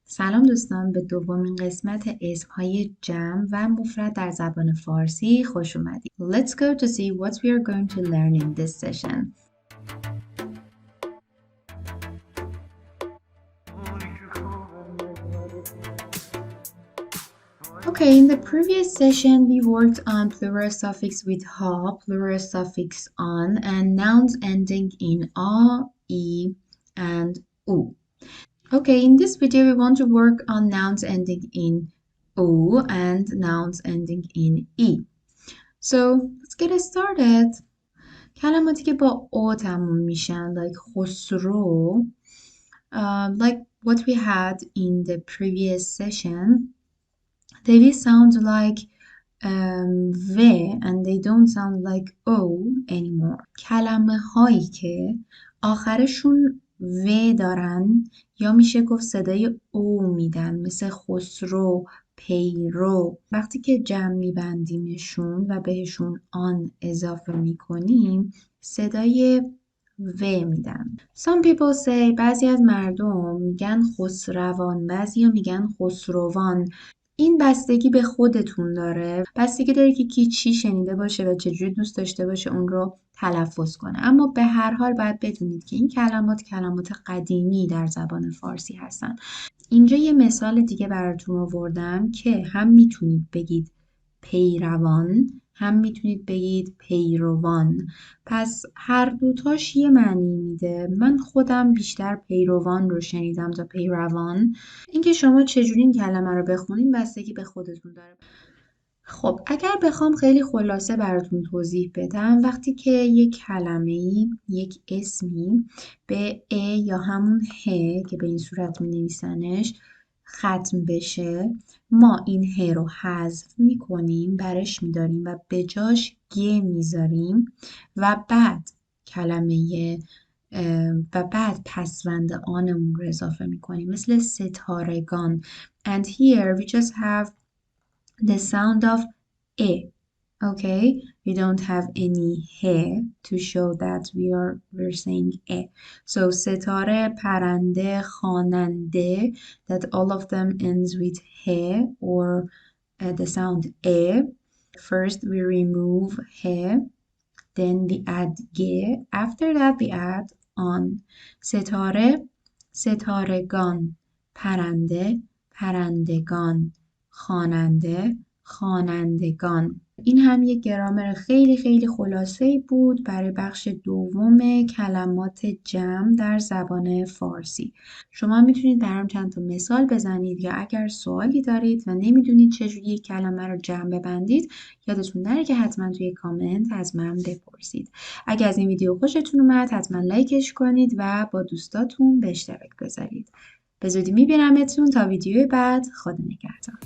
سلام دوستان، به دومین قسمت اسمهای جمع و مفرد در زبان فارسی خوش اومدید. Let's go to see what we are going to learn in this session. Okay, in the previous session we worked on plural suffix with ha, plural suffix on, and nouns ending in a, e, and u. Okay, in this video we want to work on nouns ending in o and nouns ending in e. So let's get started. کلماتی که با او تموم میشن like خسرو, like what we had in the previous session, they will sound like v and they don't sound like o anymore. کلمه هایی که آخرشون و دارن یا میشه گفت صدای او میدن، مثل خسرو، پیرو. وقتی که جمع میبندیمشون و بهشون آن اضافه میکنیم صدای و میدن. Some people say, بعضی از مردم میگن خسروان، بعضی میگن خسروان. این بستگی به خودتون داره، بستگی داره که کی چی شنیده باشه و چجوری دوست داشته باشه اون رو تلفظ کنه. اما به هر حال باید بدونید که این کلمات قدیمی در زبان فارسی هستن. اینجا یه مثال دیگه براتون آوردم که هم میتونید بگید پیروان، هم میتونید بگید پیروان. پس هر دوتاش یه معنی میده. من خودم بیشتر پیروان رو شنیدم تا پیروان. اینکه شما چجوری این کلمه رو بخونین بستگی به خودتون داره. خب اگر بخوام خیلی خلاصه براتون توضیح بدم، وقتی که یک کلمه‌ای، یک اسمی به ا یا همون ه که به این صورت می نویسنش ختم بشه، ما این ه رو حذف میکنیم، برش میداریم و به جاش گ میذاریم و بعد کلمه و بعد پسوند آنمون رو اضافه میکنیم، مثل ستارگان. And here we just have the sound of e. Okay, we don't have any he to show that we're saying e. So ستاره, پرنده, خواننده, that all of them ends with he or the sound e. First we remove he, then we add ge, after that we add on. ستاره, ستارگان, پرنده, پرندگان, خواننده, خوانندگان. این هم یک گرامر خیلی خیلی خلاصه‌ای بود برای بخش دوم کلمات جمع در زبان فارسی. شما میتونید برام چند تا مثال بزنید یا اگر سوالی دارید و نمیدونید چجوری یک کلمه رو جمع ببندید، یادتون نره که حتما توی کامنت از من بپرسید. اگر از این ویدیو خوشتون اومد حتما لایکش کنید و با دوستاتون به اشتراک بذارید. به زودی میبینمتون تا ویدیوی بعد. خدا نگهدار.